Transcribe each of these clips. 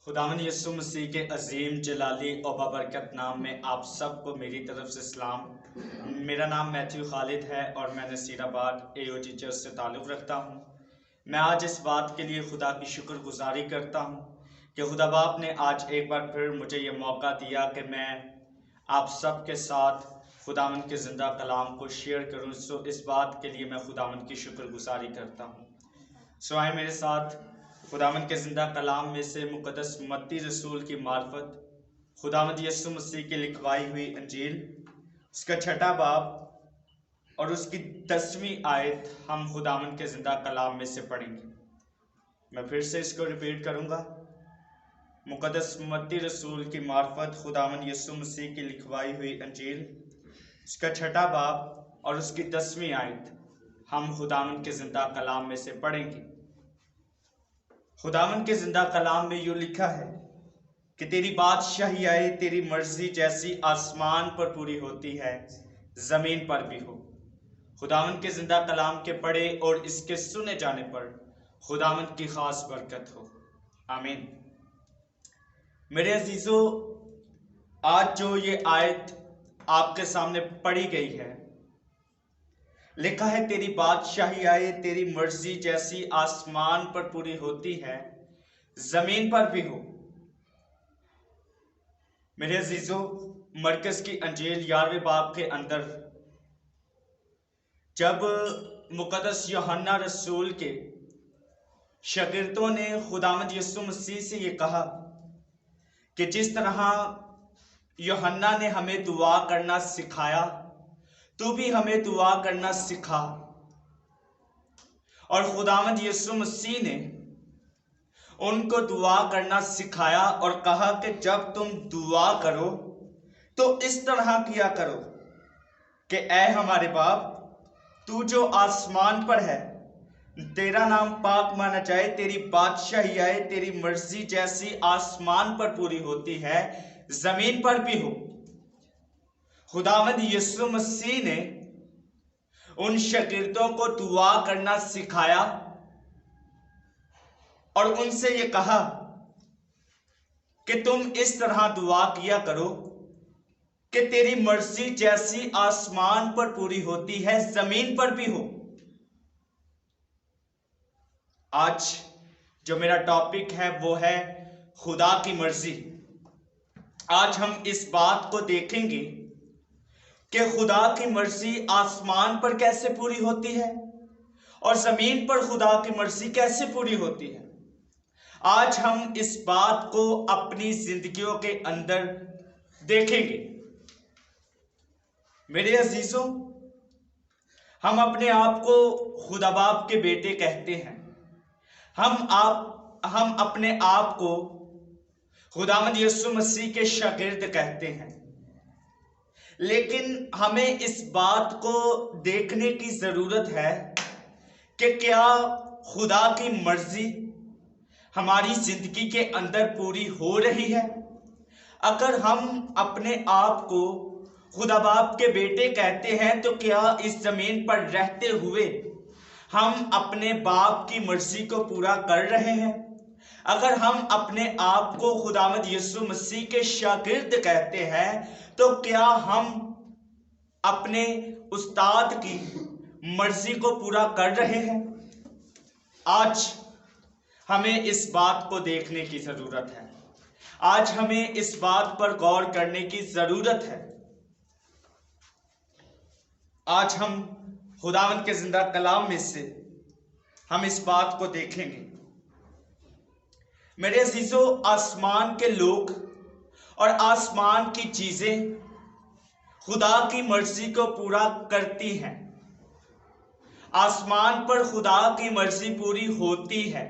खुदावन यीशु मसीह के अजीम जलाली और बाबरकत नाम में आप सबको मेरी तरफ से सलाम। मेरा नाम मैथ्यू खालिद है और मैं नसीराबाद एओटी चर्च से ताल्लुक़ रखता हूँ। मैं आज इस बात के लिए खुदा की शुक्रगुजारी करता हूँ कि खुदा बाप ने आज एक बार फिर मुझे ये मौका दिया कि मैं आप सब के साथ खुदावन के ज़िंदा कलाम को शेयर करूँ। सो इस बात के लिए मैं खुदावन की शुक्रगुजारी करता हूँ। सो आए मेरे साथ खुदावंद के ज़िंदा कलाम में से मुक़द्दस मत्ती रसूल की मार्फत खुदावंद यीशु मसीह की लिखवाई हुई अंजील उसका 6वां बाब और उसकी 10वीं आयत हम खुदावंद के ज़िंदा कलाम में से पढ़ेंगे। मैं फिर से इसको रिपीट करूँगा। मुक़द्दस मत्ती रसूल की मार्फत खुदावंद यीशु मसीह की लिखवाई हुई अंजील उसका 6वां बाब और उसकी 10वीं आयत हम खुदावंद के ज़िंदा कलाम में से पढ़ेंगे। खुदावंद के ज़िंदा कलाम में यूँ लिखा है कि तेरी बादशाही आए, तेरी मर्जी जैसी आसमान पर पूरी होती है ज़मीन पर भी हो। खुदावंद के ज़िंदा कलाम के पढ़े और इसके सुने जाने पर खुदावंद की ख़ास बरकत हो। आमीन। मेरे अजीज़ों, आज जो ये आयत आपके सामने पढ़ी गई है, लिखा है तेरी बादशाही आए, तेरी मर्जी जैसी आसमान पर पूरी होती है जमीन पर भी हो। मेरे अजीजों, मरकज की अंजील 11वें बाब के अंदर जब मुक़द्दस यूहन्ना रसूल के शागिर्दों ने खुदावंद यीशु मसीह से ये कहा कि जिस तरह यूहन्ना ने हमें दुआ करना सिखाया, तू भी हमें दुआ करना सिखा। और खुदावंद यीशु मसीह ने उनको दुआ करना सिखाया और कहा कि जब तुम दुआ करो तो इस तरह किया करो कि ऐ हमारे बाप, तू जो आसमान पर है, तेरा नाम पाक माना जाए, तेरी बादशाही आए, तेरी मर्जी जैसी आसमान पर पूरी होती है जमीन पर भी हो। खुदावंद यीशु मसीह ने उन शागिर्दों को दुआ करना सिखाया और उनसे ये कहा कि तुम इस तरह दुआ किया करो कि तेरी मर्जी जैसी आसमान पर पूरी होती है जमीन पर भी हो। आज जो मेरा टॉपिक है वो है खुदा की मर्जी। आज हम इस बात को देखेंगे कि खुदा की मर्जी आसमान पर कैसे पूरी होती है और जमीन पर खुदा की मर्जी कैसे पूरी होती है। आज हम इस बात को अपनी जिंदगियों के अंदर देखेंगे। मेरे अजीजों, हम अपने आप को खुदा बाप के बेटे कहते हैं। हम अपने आप को खुदावंद यीशु मसीह के शागिर्द कहते हैं। लेकिन हमें इस बात को देखने की जरूरत है कि क्या खुदा की मर्जी हमारी जिंदगी के अंदर पूरी हो रही है। अगर हम अपने आप को खुदा बाप के बेटे कहते हैं तो क्या इस जमीन पर रहते हुए हम अपने बाप की मर्जी को पूरा कर रहे हैं। अगर हम अपने आप को खुदावंद यीशु मसीह के शागिर्द कहते हैं तो क्या हम अपने उस्ताद की मर्जी को पूरा कर रहे हैं। आज हमें इस बात को देखने की जरूरत है। आज हमें इस बात पर गौर करने की जरूरत है। आज हम खुदावंद के जिंदा कलाम में से हम इस बात को देखेंगे। मेरे अजीजों, आसमान के लोग और आसमान की चीजें खुदा की मर्जी को पूरा करती हैं। आसमान पर खुदा की मर्जी पूरी होती है।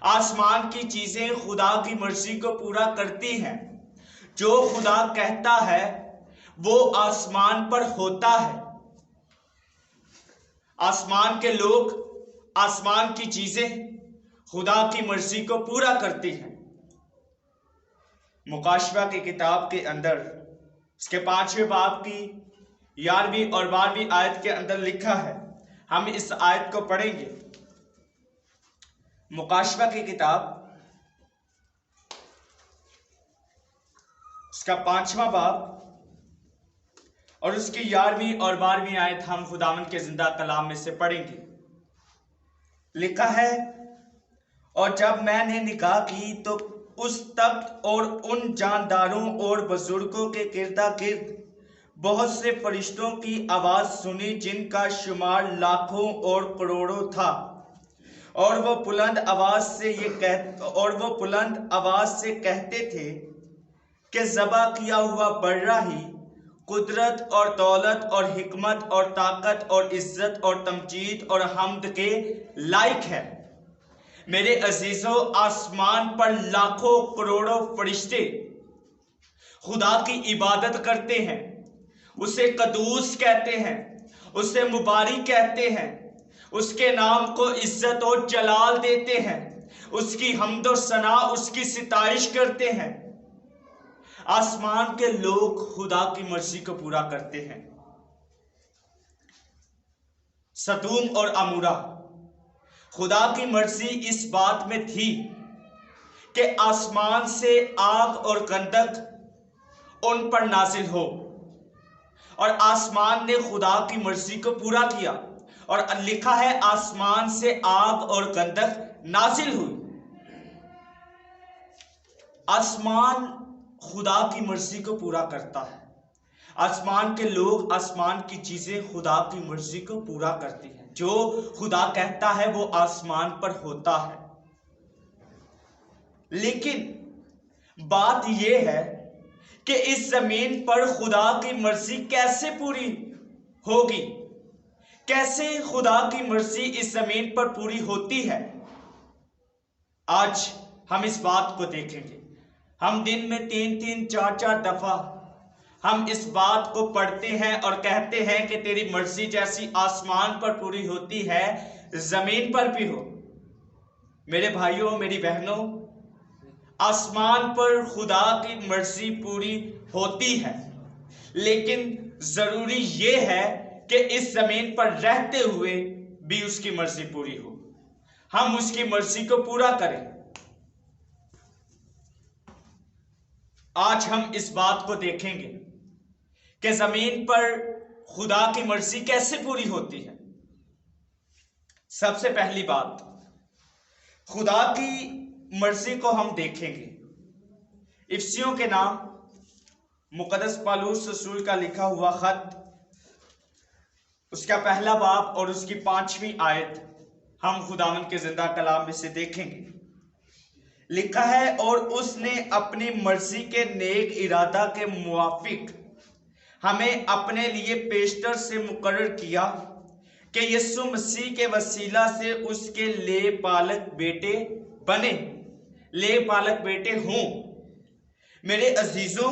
आसमान की चीजें खुदा की मर्जी को पूरा करती हैं। जो खुदा कहता है वो आसमान पर होता है। आसमान के लोग, आसमान की चीजें खुदा की मर्जी को पूरा करती हैं। मुकाशवा की किताब के अंदर इसके 5वें बाब की 11वीं और 12वीं आयत के अंदर लिखा है। हम इस आयत को पढ़ेंगे। मुकाशवा की किताब उसका 5वां बाब और उसकी 11वीं और 12वीं आयत हम खुदावंद के जिंदा कलाम में से पढ़ेंगे। लिखा है, और जब मैंने निगाह की तो उस तख्त और उन जानदारों और बुजुर्गों के गिर्दा गिर्द बहुत से फरिश्तों की आवाज सुनी, जिनका शुमार लाखों और करोड़ों था, और वो बुलंद आवाज से कहते थे कि ज़बा किया हुआ बर्रा ही कुदरत और दौलत और हिकमत और ताकत और इज्जत और तमजीद और हम्द के लायक है। मेरे अजीजों, आसमान पर लाखों करोड़ों फरिश्ते खुदा की इबादत करते हैं, उसे कदूस कहते हैं, उसे मुबारक कहते हैं, उसके नाम को इज्जत और जलाल देते हैं, उसकी हम्द और सना, उसकी सितारिश करते हैं। आसमान के लोग खुदा की मर्जी को पूरा करते हैं। सदूम और अमूरा, खुदा की मर्जी इस बात में थी कि आसमान से आग और गंधक उन पर नाजिल हो, और आसमान ने खुदा की मर्जी को पूरा किया, और लिखा है आसमान से आग और गंधक नाजिल हुई। आसमान खुदा की मर्जी को पूरा करता है। आसमान के लोग, आसमान की चीजें खुदा की मर्जी को पूरा करती हैं। जो खुदा कहता है वो आसमान पर होता है। लेकिन बात यह है कि इस जमीन पर खुदा की मर्जी कैसे पूरी होगी, कैसे खुदा की मर्जी इस जमीन पर पूरी होती है। आज हम इस बात को देखेंगे। हम दिन में 3-3, 4-4 दफा हम इस बात को पढ़ते हैं और कहते हैं कि तेरी मर्जी जैसी आसमान पर पूरी होती है, जमीन पर भी हो। मेरे भाइयों, मेरी बहनों, आसमान पर खुदा की मर्जी पूरी होती है, लेकिन जरूरी यह है कि इस जमीन पर रहते हुए भी उसकी मर्जी पूरी हो, हम उसकी मर्जी को पूरा करें। आज हम इस बात को देखेंगे कि जमीन पर खुदा की मर्जी कैसे पूरी होती है। सबसे पहली बात, खुदा की मर्जी को हम देखेंगे। इफिसियों के नाम मुकद्दस पौलुस रसूल का लिखा हुआ खत, उसका 1 बाब और उसकी 5वीं आयत हम खुदावंद के जिंदा कलाम में से देखेंगे। लिखा है, और उसने अपनी मर्जी के नेक इरादा के मुवाफिक हमें अपने लिए पेशतर से मुकर्रर किया कि यीशु मसीह के वसीला से उसके ले पालक बेटे बने, ले पालक बेटे हों। मेरे अजीजों,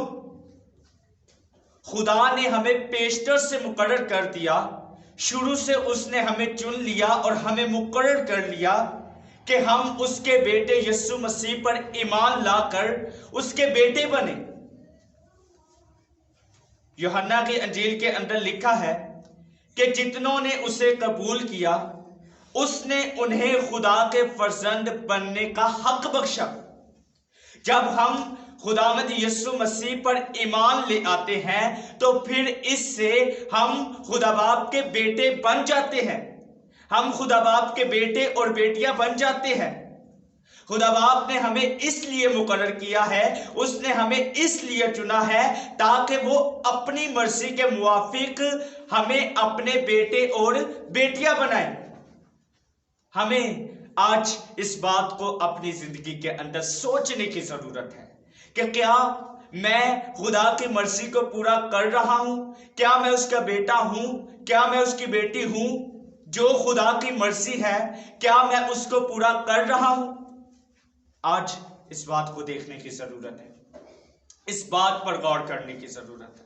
खुदा ने हमें पेशतर से मुकर्रर कर दिया। शुरू से उसने हमें चुन लिया और हमें मुकर्रर कर लिया कि हम उसके बेटे यीशु मसीह पर ईमान लाकर उसके बेटे बने। यूहन्ना की अंजील के अंदर लिखा है कि जितनों ने उसे कबूल किया, उसने उन्हें खुदा के फर्जंद बनने का हक बख्शा। जब हम खुदावंद यीशु मसीह पर ईमान ले आते हैं तो फिर इससे हम खुदा बाप के बेटे बन जाते हैं। हम खुदा बाप के बेटे और बेटियां बन जाते हैं। खुदा बाप ने हमें इसलिए मुकर्रर किया है, उसने हमें इसलिए चुना है ताकि वो अपनी मर्जी के मुवाफिक हमें अपने बेटे और बेटियां बनाए। हमें आज इस बात को अपनी जिंदगी के अंदर सोचने की जरूरत है कि क्या मैं खुदा की मर्जी को पूरा कर रहा हूं? क्या मैं उसका बेटा हूं? क्या मैं उसकी बेटी हूं? जो खुदा की मर्जी है, क्या मैं उसको पूरा कर रहा हूं? आज इस बात को देखने की जरूरत है, इस बात पर गौर करने की जरूरत है।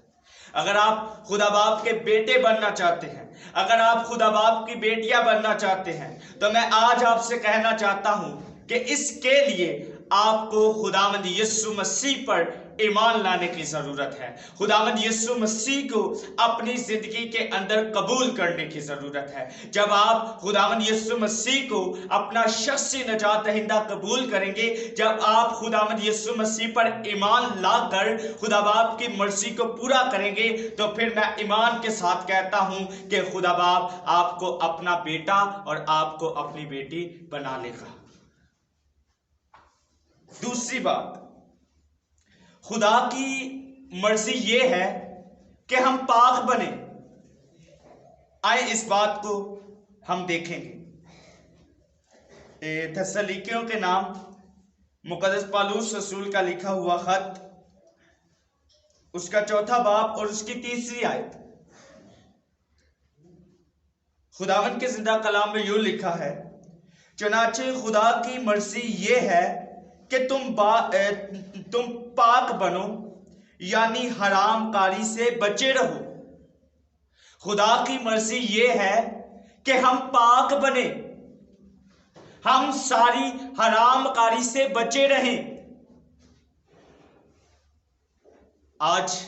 अगर आप खुदा बाप के बेटे बनना चाहते हैं, अगर आप खुदा बाप की बेटियां बनना चाहते हैं, तो मैं आज आपसे कहना चाहता हूं कि इसके लिए आपको खुदावंद यीशु मसीह पर ईमान लाने की जरूरत है। खुदावंद यीशु मसीह को अपनी जिंदगी के अंदर कबूल करने की जरूरत है। जब आप खुदावंद यीशु मसीह को अपना शख्सी निजात दहिंदा कबूल करेंगे, जब आप खुदावंद यीशु मसीह पर ईमान लाकर खुदा बाप की मर्जी को पूरा करेंगे, तो फिर मैं ईमान के साथ कहता हूं कि खुदा बाप आपको अपना बेटा और आपको अपनी बेटी बना लेगा। दूसरी बात, खुदा की मर्जी यह है कि हम पाक बने। आए इस बात को हम देखेंगे। थेसलुनीकियों के नाम मुकद्दस पौलुस रसूल का लिखा हुआ खत, उसका 4 बाब और उसकी 3री आयत। खुदावन के जिंदा कलाम में यूं लिखा है, चुनाचे खुदा की मर्जी यह है कि तुम पाक बनो, यानी हराम कारी से बचे रहो। खुदा की मर्जी यह है कि हम पाक बने, हम सारी हराम कारी से बचे रहें। आज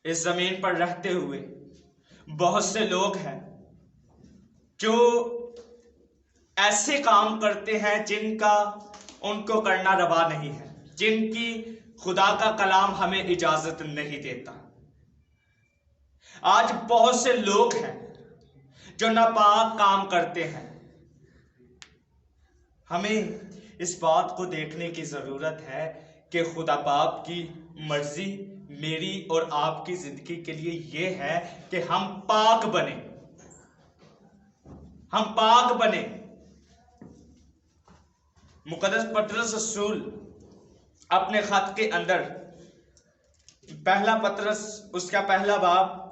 इस जमीन पर रहते हुए बहुत से लोग हैं जो ऐसे काम करते हैं जिनका उनको करना रवा नहीं है, जिनकी खुदा का कलाम हमें इजाजत नहीं देता। आज बहुत से लोग हैं जो नापाक काम करते हैं। हमें इस बात को देखने की जरूरत है कि खुदा बाप की मर्जी मेरी और आपकी जिंदगी के लिए यह है कि हम पाक बने, हम पाक बने। मुकद्दस पतरस रसूल अपने खत के अंदर पहला पतरस उसका 1 बाब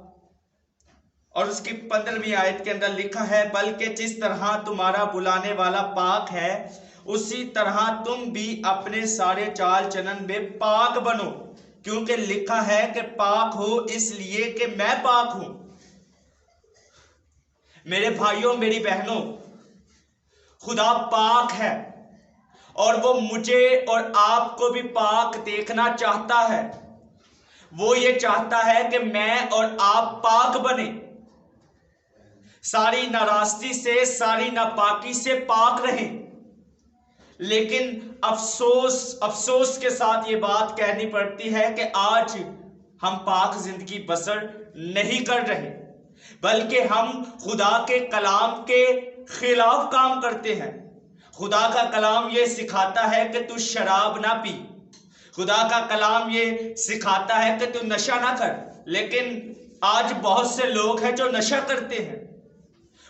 और उसकी 15वीं आयत के अंदर लिखा है, बल्कि जिस तरह तुम्हारा बुलाने वाला पाक है, उसी तरह तुम भी अपने सारे चाल चलन में पाक बनो, क्योंकि लिखा है कि पाक हो इसलिए कि मैं पाक हूं। मेरे भाइयों मेरी बहनों, खुदा पाक है और वो मुझे और आपको भी पाक देखना चाहता है। वो ये चाहता है कि मैं और आप पाक बने, सारी नाराजगी से, सारी नापाकी से पाक रहें। लेकिन अफसोस के साथ ये बात कहनी पड़ती है कि आज हम पाक जिंदगी बसर नहीं कर रहे, बल्कि हम खुदा के कलाम के खिलाफ काम करते हैं। खुदा का कलाम ये सिखाता है कि तू शराब ना पी, खुदा का कलाम ये सिखाता है कि तू नशा ना कर, लेकिन आज बहुत से लोग हैं जो नशा करते हैं।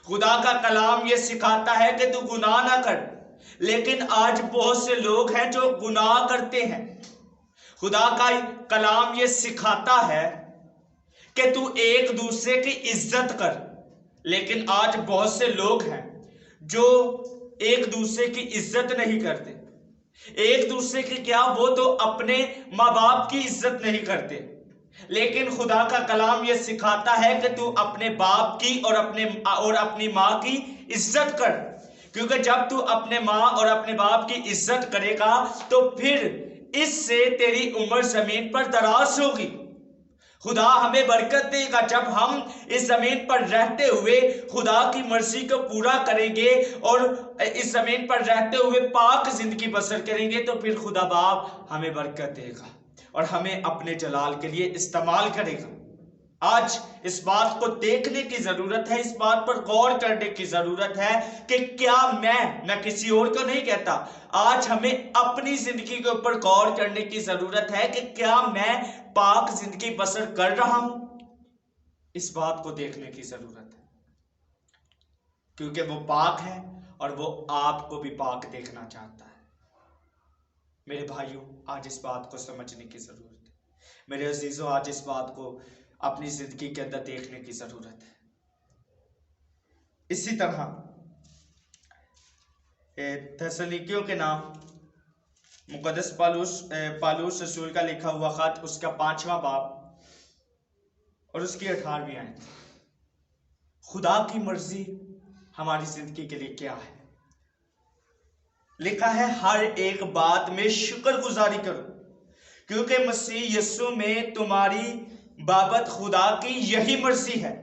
खुदा का कलाम ये सिखाता है कि तू गुनाह ना कर, लेकिन आज बहुत से लोग हैं जो गुनाह करते हैं। खुदा का कलाम ये सिखाता है कि तू एक दूसरे की इज्जत कर, लेकिन आज बहुत से लोग हैं जो एक दूसरे की इज्जत नहीं करते। एक दूसरे की क्या, वो तो अपने माँ बाप की इज्जत नहीं करते। लेकिन खुदा का कलाम ये सिखाता है कि तू अपने बाप की और अपनी माँ की इज्जत कर, क्योंकि जब तू अपने माँ और अपने बाप की इज्जत करेगा तो फिर इससे तेरी उम्र जमीन पर दराज होगी। खुदा हमें बरकत देगा जब हम इस जमीन पर रहते हुए खुदा की मर्जी को पूरा करेंगे और इस जमीन पर रहते हुए पाक जिंदगी बसर करेंगे, तो फिर खुदा बाप हमें बरकत देगा और हमें अपने जलाल के लिए इस्तेमाल करेगा। आज इस बात को देखने की जरूरत है, इस बात पर गौर करने की जरूरत है कि क्या मैं किसी और को नहीं कहता, आज हमें अपनी जिंदगी के ऊपर गौर करने की जरूरत है कि क्या मैं पाक जिंदगी बसर कर रहा हूं। इस बात को देखने की जरूरत है, क्योंकि वो पाक है और वो आपको भी पाक देखना चाहता है। मेरे भाइयों, आज इस बात को समझने की जरूरत है। मेरे अजीजों, आज इस बात को अपनी जिंदगी के अंदर देखने की जरूरत है। इसी तरह थेसलुनीकियों के नाम मुकद्दस पौलुस रसूल का लिखा हुआ खत, उसका 5वां बाब और उसकी 18वीं आयत। खुदा की मर्जी हमारी जिंदगी के लिए क्या है? लिखा है हर एक बात में शुक्रगुजारी करो, क्योंकि मसीह यीशु में तुम्हारी बाबत खुदा की यही मर्जी है।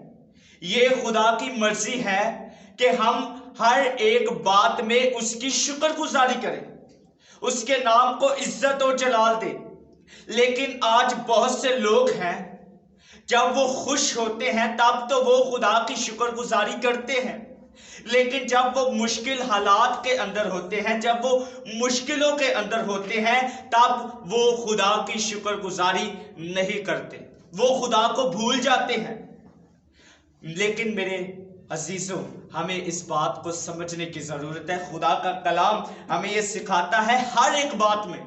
ये खुदा की मर्जी है कि हम हर एक बात में उसकी शुक्रगुजारी करें, उसके नाम को इज्जत और जलाल दें। लेकिन आज बहुत से लोग हैं, जब वो खुश होते हैं तब तो वो खुदा की शुक्रगुजारी करते हैं, लेकिन जब वो मुश्किल हालात के अंदर होते हैं, जब वो मुश्किलों के अंदर होते हैं, तब वो खुदा की शुक्रगुजारी नहीं करते, वो खुदा को भूल जाते हैं। लेकिन मेरे अजीजों, हमें इस बात को समझने की जरूरत है। खुदा का कलाम हमें यह सिखाता है हर एक बात में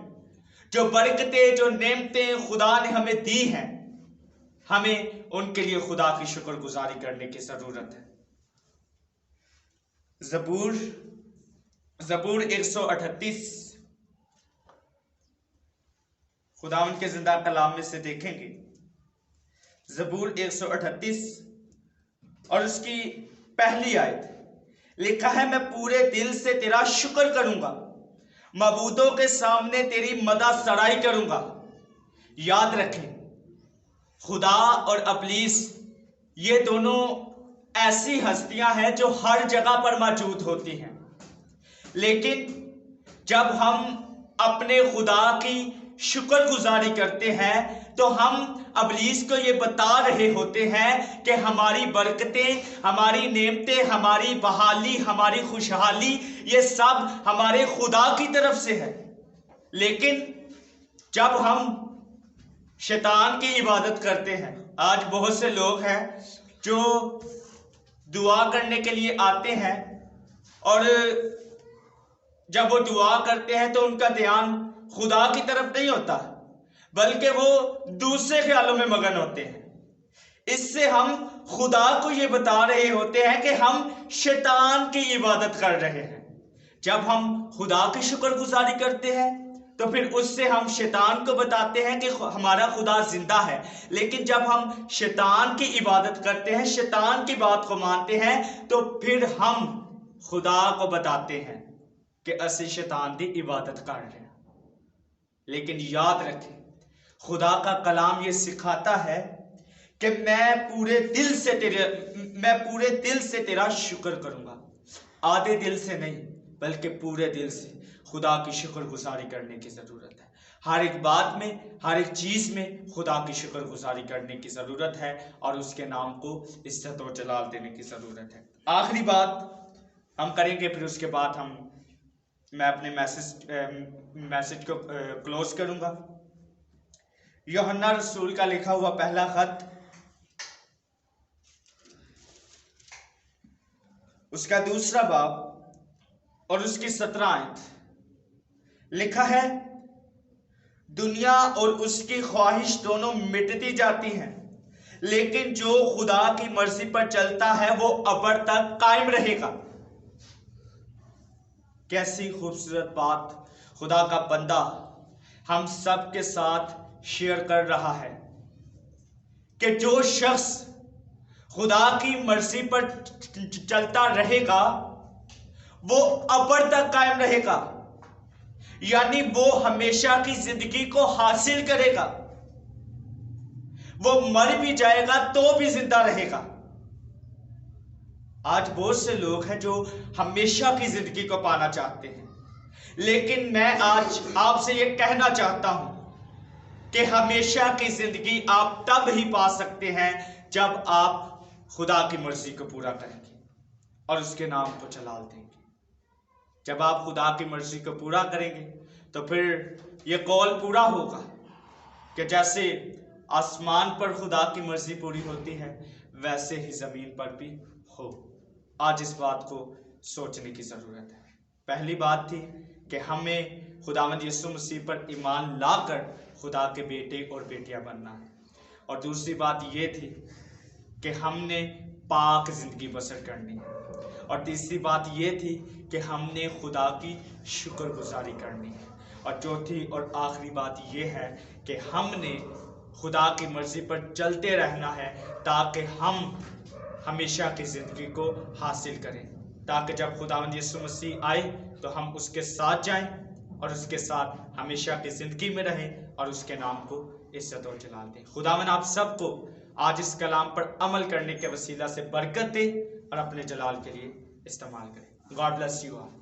जो बरकतें, जो नेमतें खुदा ने हमें दी हैं, हमें उनके लिए खुदा की शुक्रगुजारी करने की जरूरत है। जबूर 138 खुदावंद के जिंदा कलाम में से देखेंगे। जबूर 138 और उसकी पहली आयत लिखा है, मैं पूरे दिल से तेरा शुक्र करूंगा, मबूदों के सामने तेरी मदद सराई करूंगा। याद रखें, खुदा और अबलीस ये दोनों ऐसी हस्तियां हैं जो हर जगह पर मौजूद होती हैं, लेकिन जब हम अपने खुदा की शुक्रगुजारी करते हैं तो हम अबलीस को ये बता रहे होते हैं कि हमारी बरकतें, हमारी नेमतें, हमारी बहाली, हमारी खुशहाली, ये सब हमारे खुदा की तरफ से है। लेकिन जब हम शैतान की इबादत करते हैं, आज बहुत से लोग हैं जो दुआ करने के लिए आते हैं और जब वो दुआ करते हैं तो उनका ध्यान खुदा की तरफ नहीं होता, बल्कि वो दूसरे ख्यालों में मगन होते हैं। इससे हम खुदा को ये बता रहे होते हैं कि हम शैतान की इबादत कर रहे हैं। जब हम खुदा की शुक्रगुजारी करते हैं तो फिर उससे हम शैतान को बताते हैं कि हमारा खुदा जिंदा है। लेकिन जब हम शैतान की इबादत करते हैं, शैतान की बात को मानते हैं, तो फिर हम खुदा को बताते हैं कि असि शैतान की इबादत कर रहे हैं। लेकिन याद रखें, खुदा का कलाम ये सिखाता है कि मैं पूरे दिल से तेरा शुक्र करूंगा। आधे दिल से नहीं, बल्कि पूरे दिल से खुदा की शुक्रगुजारी करने की जरूरत है। हर एक बात में, हर एक चीज में खुदा की शुक्रगुजारी करने की जरूरत है और उसके नाम को इज्जत और जलाल देने की जरूरत है। आखिरी बात हम करेंगे, फिर उसके बाद मैं अपने मैसेज को क्लोज करूंगा। यूहन्ना रसूल का लिखा हुआ पहला खत, उसका 2 बाब और उसकी 17 आयत लिखा है, दुनिया और उसकी ख्वाहिश दोनों मिटती जाती हैं, लेकिन जो खुदा की मर्जी पर चलता है वो अबद तक कायम रहेगा। कैसी खूबसूरत बात खुदा का बंदा हम सब के साथ शेयर कर रहा है कि जो शख्स खुदा की मर्जी पर चलता रहेगा वो अबद तक कायम रहेगा, यानी वो हमेशा की जिंदगी को हासिल करेगा। वो मर भी जाएगा तो भी जिंदा रहेगा। आज बहुत से लोग हैं जो हमेशा की जिंदगी को पाना चाहते हैं, लेकिन मैं आज आपसे ये कहना चाहता हूं कि हमेशा की जिंदगी आप तब ही पा सकते हैं जब आप खुदा की मर्जी को पूरा करेंगे और उसके नाम को जलाल देंगे। जब आप खुदा की मर्जी को पूरा करेंगे तो फिर यह कौल पूरा होगा कि जैसे आसमान पर खुदा की मर्जी पूरी होती है, वैसे ही जमीन पर भी हो। आज इस बात को सोचने की जरूरत है। पहली बात थी कि हमें खुदावंद यीशु मसीह पर ईमान लाकर खुदा के बेटे और बेटियां बनना है, और दूसरी बात यह थी कि हमने पाक जिंदगी बसर करनी है, और तीसरी बात यह थी कि हमने खुदा की शुक्रगुजारी करनी है, और चौथी और आखिरी बात यह है कि हमने खुदा की मर्जी पर चलते रहना है ताकि हम हमेशा की जिंदगी को हासिल करें। ताकि जब खुदावंद यीशु मसीह आए तो हम उसके साथ जाएं और उसके साथ हमेशा की ज़िंदगी में रहें और उसके नाम को इज्जत और जलाल दें। खुदावंद आप सबको आज इस कलाम पर अमल करने के वसीला से बरकत दे और अपने जलाल के लिए इस्तेमाल करें। God bless you all.